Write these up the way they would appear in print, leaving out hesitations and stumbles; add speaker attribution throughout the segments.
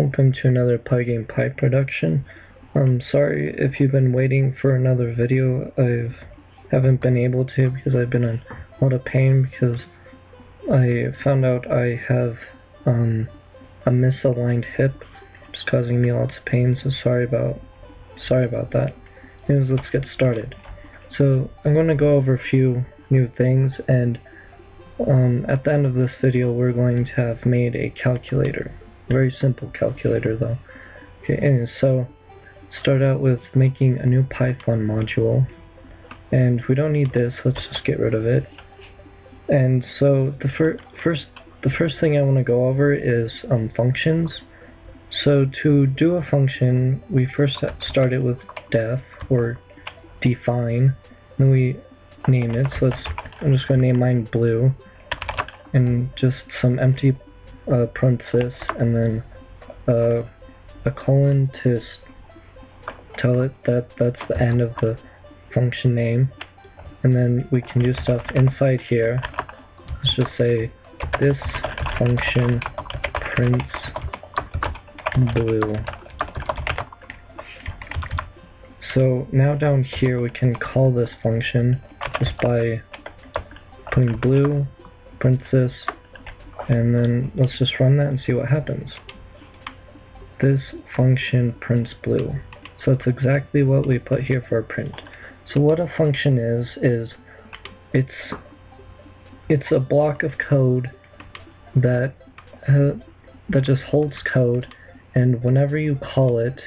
Speaker 1: Welcome to another Pygamepi production. I'm sorry if you've been waiting for another video. I haven't been able to because I've been in a lot of pain because I found out I have a misaligned hip. It's causing me lots of pain, so sorry about that. Anyways, let's get started. So I'm going to go over a few new things, and at the end of this video we're going to have made a calculator. Very simple calculator though. Okay, anyways, so start out with making a new Python module, and we don't need this, let's just get rid of it. And so the first thing I want to go over is functions. So to do a function, we first start it with def or define, and we name it. So I'm just going to name mine blue, and just some empty parenthesis, and then a colon to tell it that that's the end of the function name. And then we can do stuff inside here. Let's just say this function prints blue. So now down here we can call this function just by putting blue, parenthesis, and then let's just run that and see what happens. This function prints blue. So it's exactly what we put here for a print. So what a function is it's a block of code that just holds code, and whenever you call it,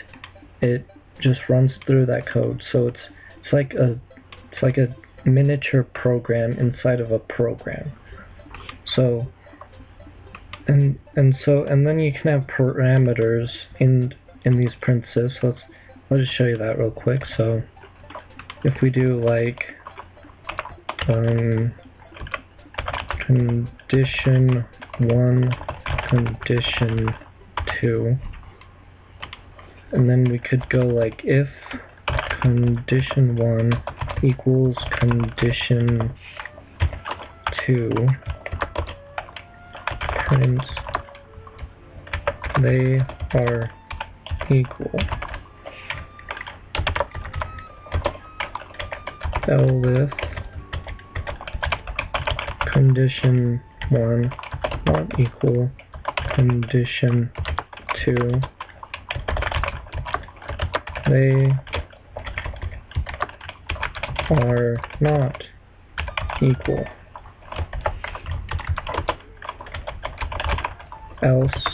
Speaker 1: it just runs through that code. So it's like a miniature program inside of a program. So and then you can have parameters in these parentheses. So I'll just show you that real quick. So if we do like condition 1, condition 2, and then we could go like if condition 1 equals condition 2, prints they are equal. If condition 1 not equal condition 2, they are not equal. Else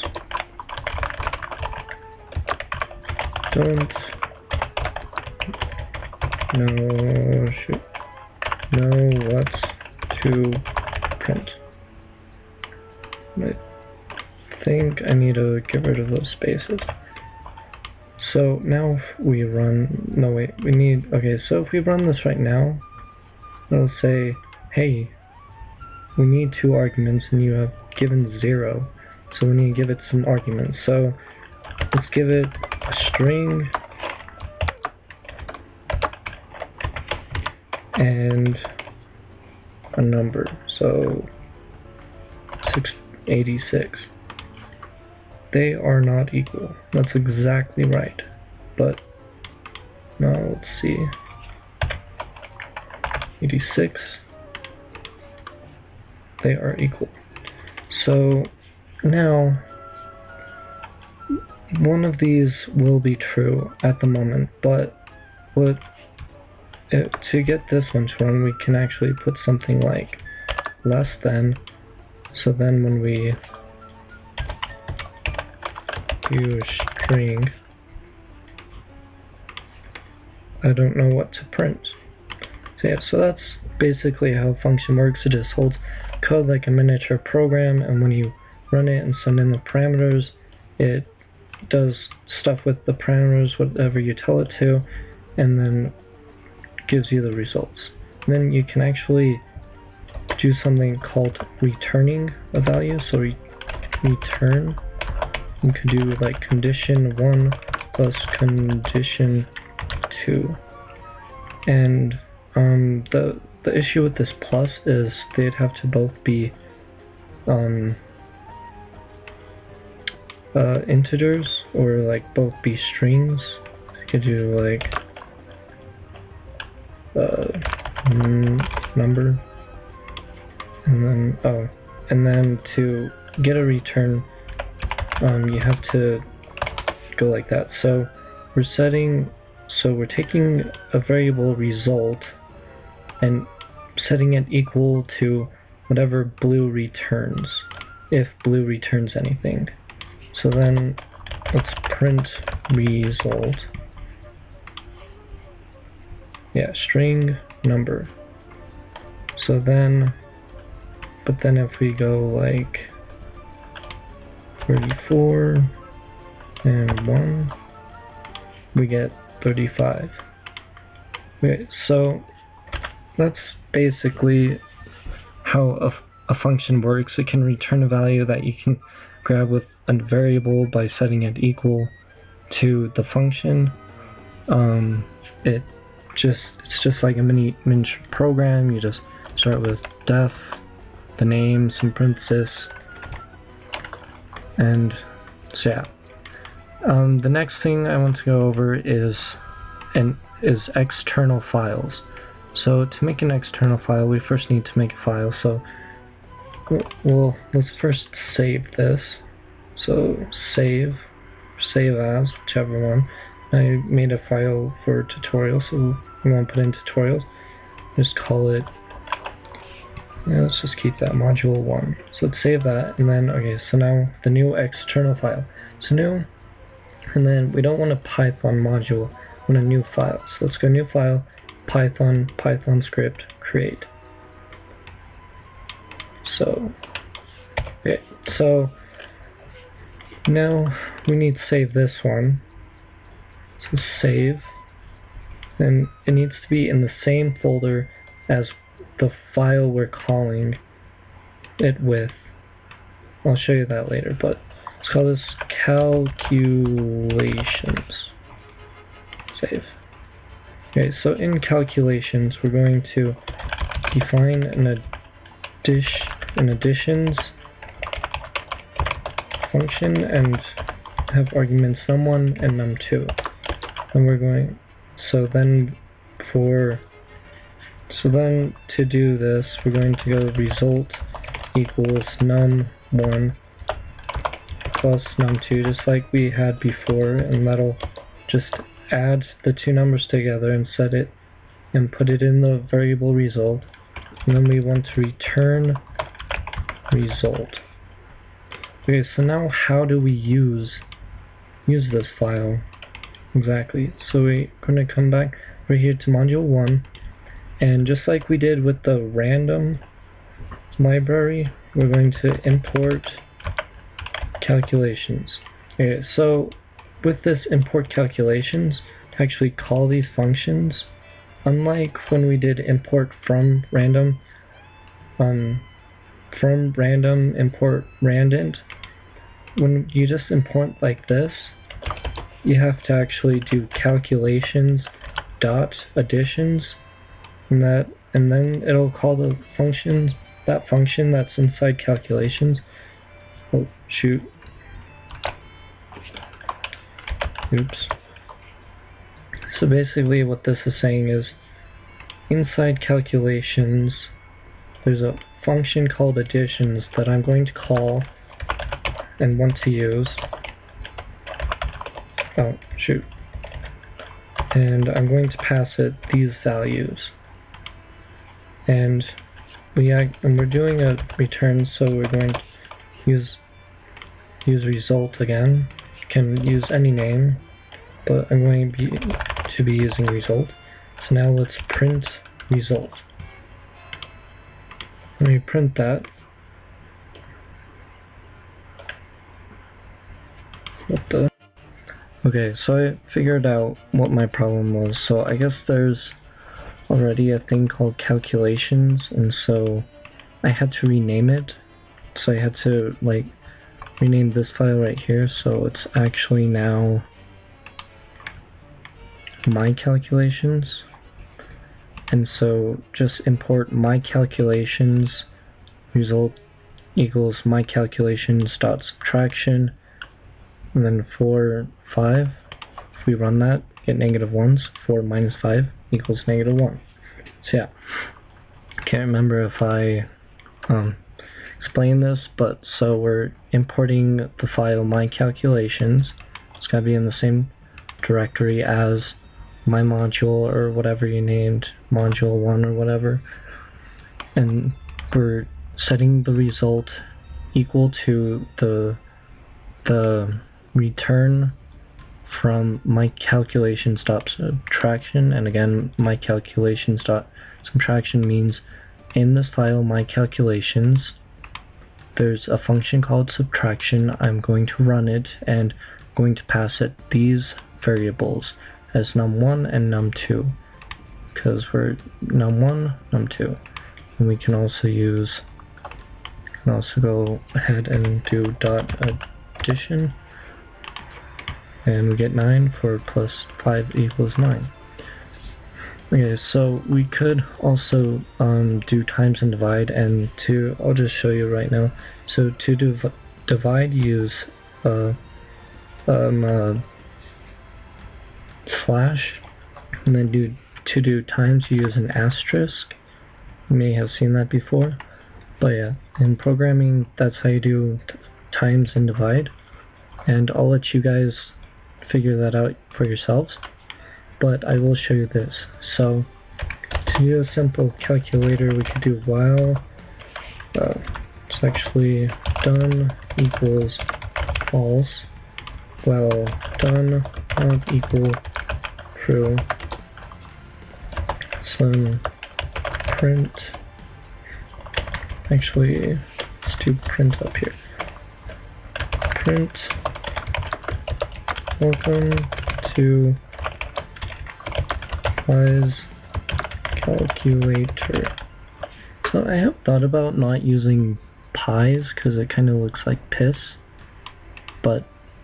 Speaker 1: don't know what to print. I think I need to get rid of those spaces. So now if we run, so if we run this right now, it'll say, hey, we need 2 arguments and you have given 0, so we need to give it some arguments. So let's give it a string and a number, so 686. They are not equal. That's exactly right. But now let's see. 86. They are equal. So now one of these will be true at the moment, but to get this one to run, we can actually put something like less than. So then when we do string, I don't know what to print. So yeah, so that's basically how a function works. It just holds code like a miniature program, and when you run it and send in the parameters, it does stuff with the parameters, whatever you tell it to, and then gives you the results. And then you can actually do something called returning a value. So return, you could do like condition 1 plus condition 2. And the issue with this plus is they'd have to both be integers, or like both be strings. You could do like number, and then to get a return, you have to go like that. So we're taking a variable result and setting it equal to whatever blue returns, if blue returns anything. So then let's print result. Yeah, string number. So then, but then if we go like 34 and 1, we get 35. Okay, so that's basically how a function works. It can return a value that you can grab with a variable by setting it equal to the function. It's just like a miniature program. You just start with def, the name, some parentheses, and so yeah. The next thing I want to go over is external files. So to make an external file, we first need to make a file. So let's first save this. So save as, whichever one. I made a file for tutorial, so we won't put in tutorials. Just call it, let's just keep that module 1. So let's save that, and then, okay, so now the new external file. So new, and then we don't want a Python module, we want a new file. So let's go new file, Python script, create. So, okay, so now we need to save this one. So save, and it needs to be in the same folder as the file we're calling it with. I'll show you that later, but let's call this calculations. Save. Okay, so in calculations, we're going to define an additions function and have arguments num1 and num2. And we're going, so then to do this, we're going to go result equals num1 plus num2, just like we had before, and that'll just add the two numbers together and set it and put it in the variable result. And then we want to return result. Okay, so now how do we use this file exactly? So we're going to come back right here to module 1, and just like we did with the random library, we're going to import calculations. Okay, so with this import calculations, to actually call these functions, unlike when we did import from random import randint, when you just import like this, you have to actually do calculations dot additions, and then it'll call the functions, that function that's inside calculations. Oh shoot. Oops. So basically what this is saying is, inside calculations, there's a function called additions that I'm going to call and want to use. Oh, shoot. And I'm going to pass it these values. And we're doing a return, so we're going to use result again. You can use any name, but I'm going to be using result. So now let's print result. When we print that, okay, so I figured out what my problem was. So I guess there's already a thing called calculations, and so I had to rename it. So I had to like rename this file right here, so it's actually now my calculations. And so just import my calculations result equals my calculations dot subtraction, and then 4, 5. If we run that, get negative 1s. 4 minus 5 equals negative 1. So yeah, can't remember if I explained this, but so we're importing the file my calculations. It's gotta be in the same directory as my module or whatever you named, module 1 or whatever, and we're setting the result equal to the return from my calculations.subtraction. And again, my calculations.subtraction means in this file my calculations there's a function called subtraction. I'm going to run it and I'm going to pass it these variables as num1 and num2, because we're num1, num2. And we can also go ahead and do dot addition, and we get 9 for plus 5 equals 9. Okay, so we could also do times and divide, and I'll just show you right now. So to divide, use slash, and then to do times, you use an asterisk. You may have seen that before, but yeah, in programming, that's how you do times and divide, and I'll let you guys figure that out for yourselves, but I will show you this. So to do a simple calculator, we could do while it's actually done equals false, while done not equal true, some print, actually let's do print up here, print welcome to Pi's calculator. So I have thought about not using pies because it kind of looks like piss, but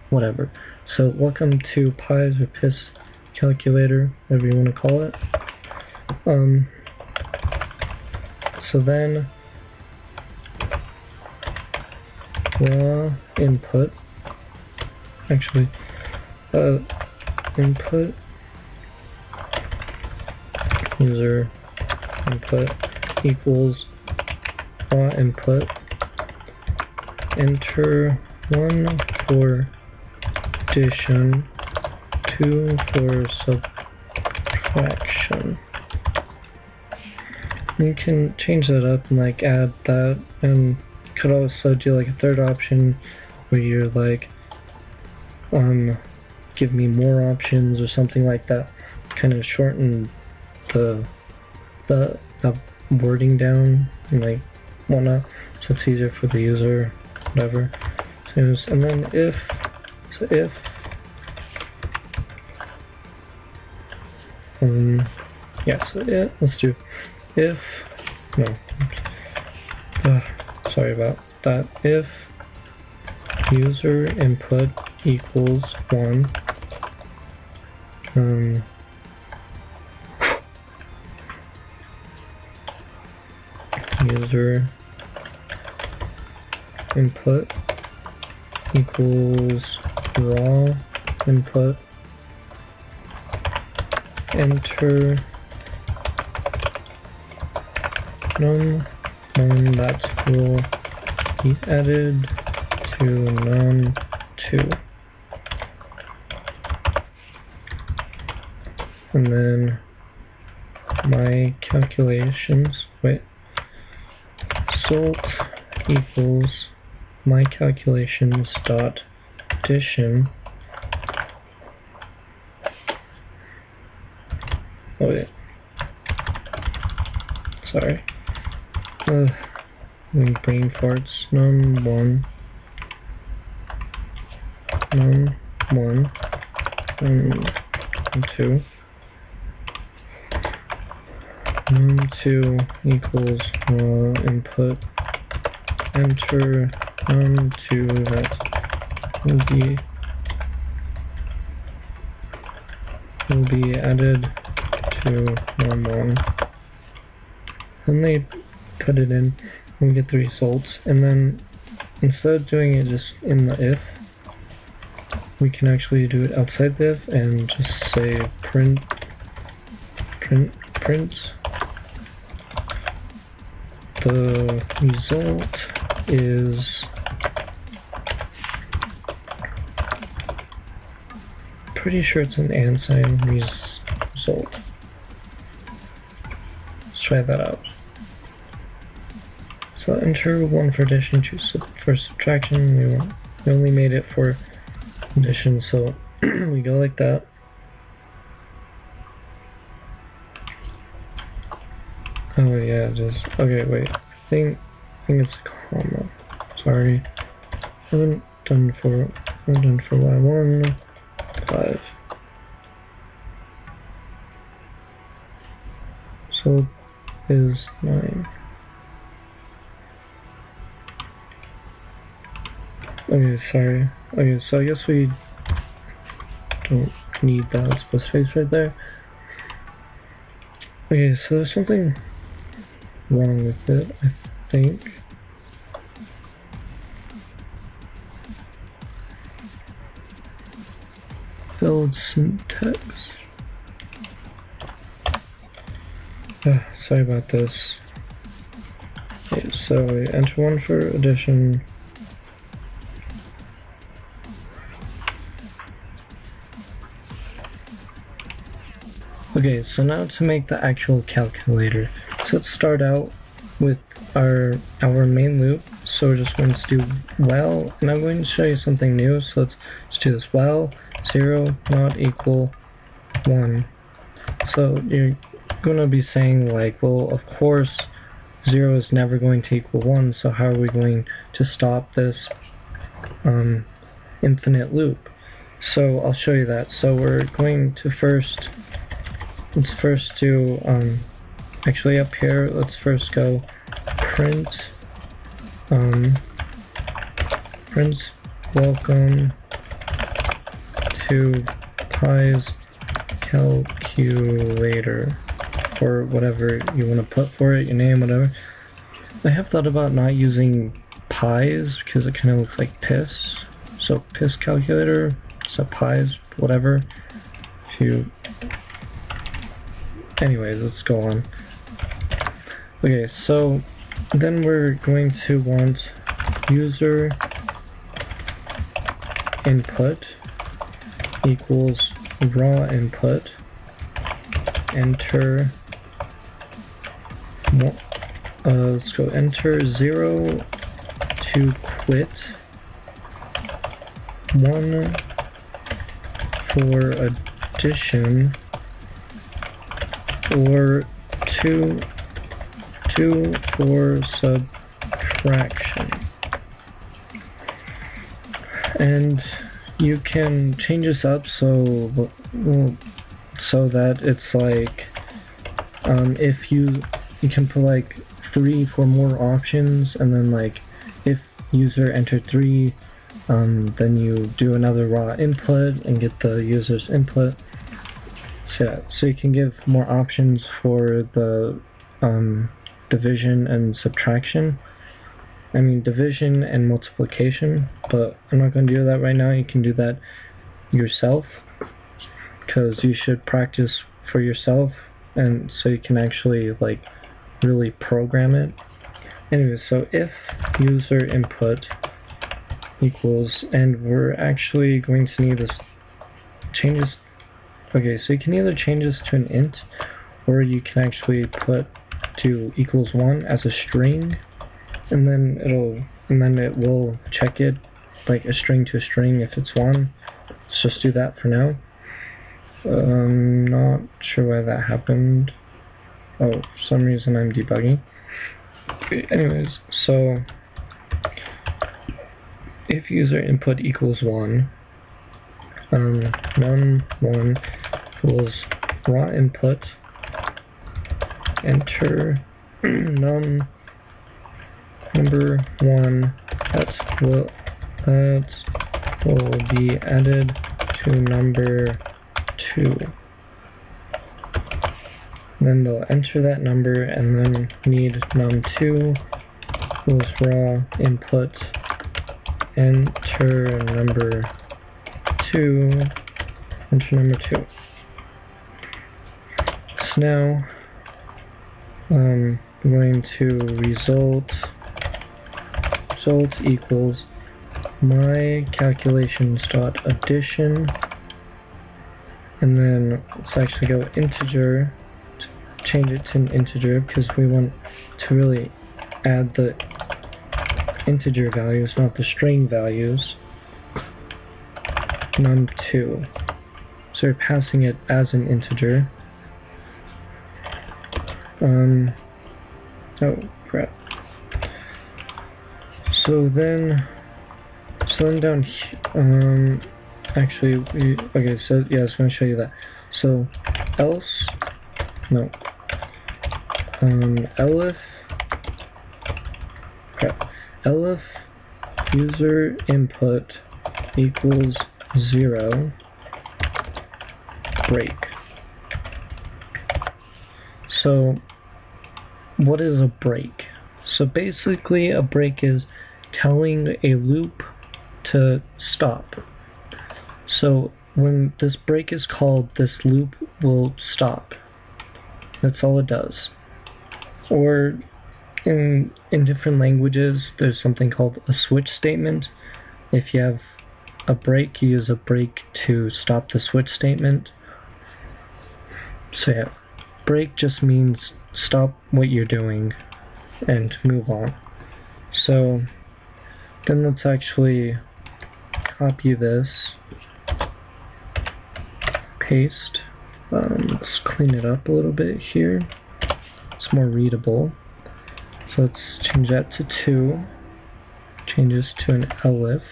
Speaker 1: whatever. So welcome to pies or piss calculator, whatever you want to call it. So then raw input, actually input user input equals raw input, enter 1 for addition, 2 for subtraction. You can change that up and like add that, and could also do like a third option where you're like give me more options or something like that, kind of shorten the wording down and like whatnot, so it's easier for the user, whatever. And then if let's do if, no, sorry about that, if user input equals 1, user input equals raw input, enter num1 that will be added to num2, and then my calculations, result equals my calculations dot addition. Oh yeah, sorry. Brain farts. num1, num2 num2 equals input, enter num2 that will be added to num1, and they put it in and get the results. And then instead of doing it just in the if, we can actually do it outside div and just say print the result is pretty sure it's an and sign result. Let's try that out. So enter 1 for addition, 2 for subtraction. We only made it for addition, so we go like that. Oh yeah, just okay. Wait, I think it's a comma. Sorry, haven't done for y1 5. So is 9. Okay, sorry. Okay, so I guess we don't need that split space right there. Okay, so there's something wrong with it, I think. Failed syntax. Sorry about this. Okay, so we enter 1 for addition. Okay, so now to make the actual calculator. So let's start out with our main loop. So we're just going to do while, and I'm going to show you something new. So let's do this while 0 not equal 1. So you're going to be saying like, well, of course 0 is never going to equal 1, so how are we going to stop this infinite loop? So I'll show you that. So we're going to let's first do, actually up here, let's first go print welcome to Pi's calculator, or whatever you want to put for it, your name, whatever. I have thought about not using pies because it kind of looks like piss, so piss calculator, so pies, whatever. If you anyways, let's go on. Okay, so then we're going to want user input equals raw input. Enter. Let's go enter 0 to quit. 1 for addition. Or 2 for subtraction. And you can change this up so that it's like if you can put like 3 for more options, and then like if user entered 3, then you do another raw input and get the user's input. So you can give more options for the division and subtraction. I mean division and multiplication, but I'm not going to do that right now. You can do that yourself, because you should practice for yourself, and so you can actually like really program it. Anyway, so if user input equals, and we're actually going to need this changes. Okay, so you can either change this to an int, or you can actually put to equals 1 as a string, and then it will check it like a string to a string if it's 1. Let's just do that for now. Not sure why that happened. Oh, for some reason I'm debugging. Okay, anyways, so if user input equals 1, num1 equals raw input, enter num number 1 that will be added to number 2. Then they'll enter that number, and then need num2 equals raw input, enter number 2 2, enter number 2. So now we're going to result equals my calculations dot addition, and then let's actually go integer, change it to an integer because we want to really add the integer values, not the string values. Num2. So we're passing it as an integer. Oh crap. So then down here, actually, okay, so yeah, I was going to show you that. So else, no, elif, crap, elif user input equals 0 break. So what is a break? So basically a break is telling a loop to stop. So when this break is called, this loop will stop. That's all it does. Or in different languages, there's something called a switch statement. If you have a break, you use a break to stop the switch statement. So yeah, break just means stop what you're doing and move on. So then let's actually copy this, paste, let's clean it up a little bit here, it's more readable. So let's change that to 2, change this to an elif,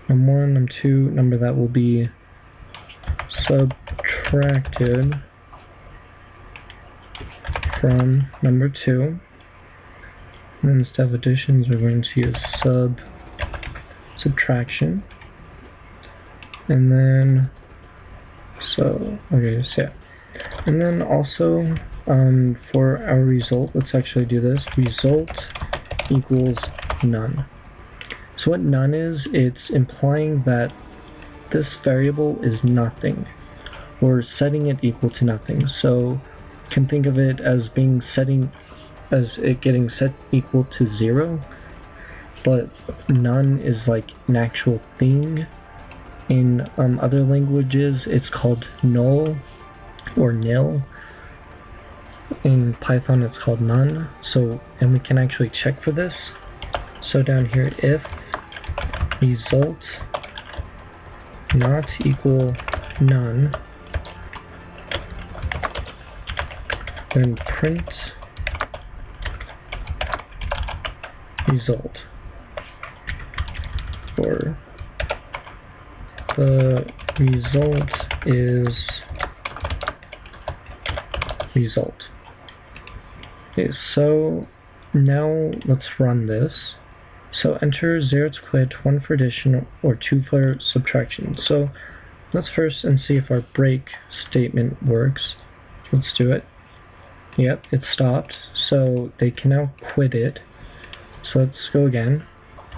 Speaker 1: num1, num2, number that will be subtracted from number 2. And then instead of additions, we're going to use subtraction. And then, so yeah. And then also, for our result, let's actually do this. Result equals none. So what none is, it's implying that this variable is nothing. We're setting it equal to nothing. So you can think of it as being getting set equal to 0, but none is like an actual thing. In other languages, it's called null or nil. In Python, it's called none. So, and we can actually check for this. So down here, if result not equal none, then print result, or the result is result. Okay, so now let's run this. So enter 0 to quit, 1 for addition, or 2 for subtraction. So let's first see if our break statement works. Let's do it. Yep, it stopped, so they can now quit it. So let's go again.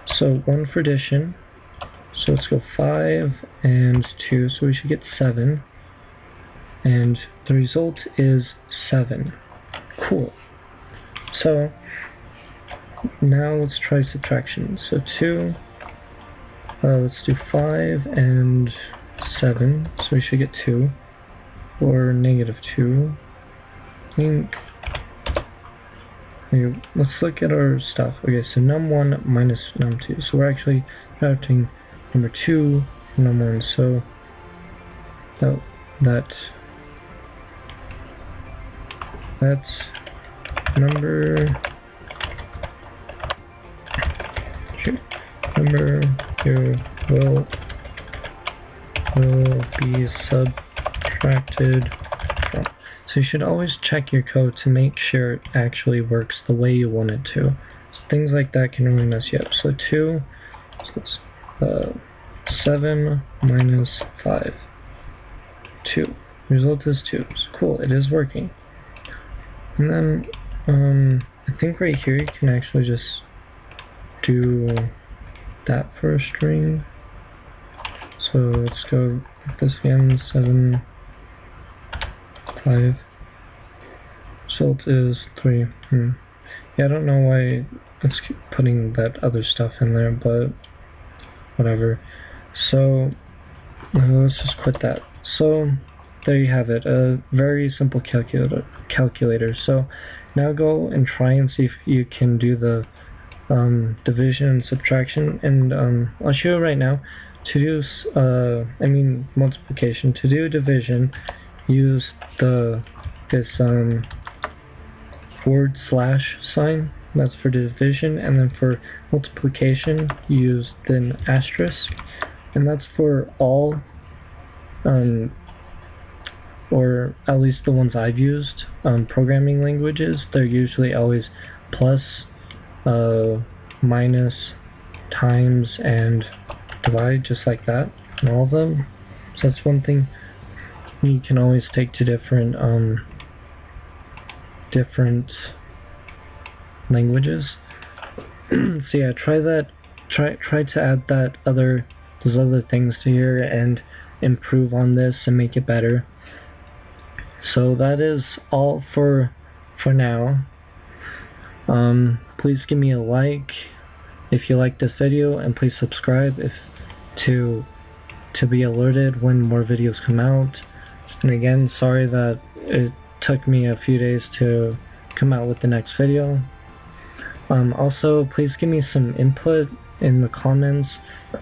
Speaker 1: So 1 for addition. So let's go 5 and 2, so we should get 7. And the result is 7. Cool. So now let's try subtraction. So 2, let's do 5 and 7, so we should get 2, or -2. I think. Okay, let's look at our stuff. Okay, so num1 minus num2. So we're actually subtracting number 2 from num1. So that's number 2 will be subtracted from. So you should always check your code to make sure it actually works the way you want it to. So things like that can really mess you up. So 2, so it's 7 minus 5. 2. Result is 2. So cool, it is working. And then I think right here you can actually just do that for a string. So let's go with this again, 7, 5. Result is 3. Yeah, I don't know why it's putting that other stuff in there, but whatever. So let's just quit that. So there you have it, a very simple calculator. So now go and try and see if you can do the division and subtraction, and I'll show you right now. To do multiplication. To do division, use this / sign. That's for division, and then for multiplication, use the asterisk, and that's for all, or at least the ones I've used, programming languages. They're usually always plus, minus, times, and divide, just like that in all of them. So that's one thing you can always take to different languages. So yeah, try that. Try to add those other things to here and improve on this and make it better. So that is all for now. Please give me a like if you like this video, and please subscribe to be alerted when more videos come out. And again, sorry that it took me a few days to come out with the next video. Also, please give me some input in the comments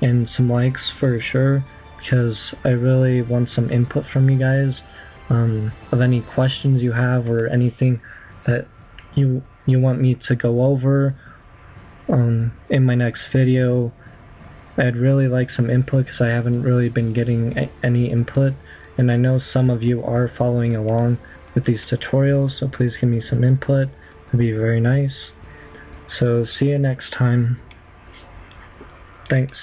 Speaker 1: and some likes for sure, because I really want some input from you guys, of any questions you have or anything that you want me to go over in my next video. I'd really like some input because I haven't really been getting any input, and I know some of you are following along with these tutorials, so please give me some input. It'd be very nice. So see you next time. Thanks.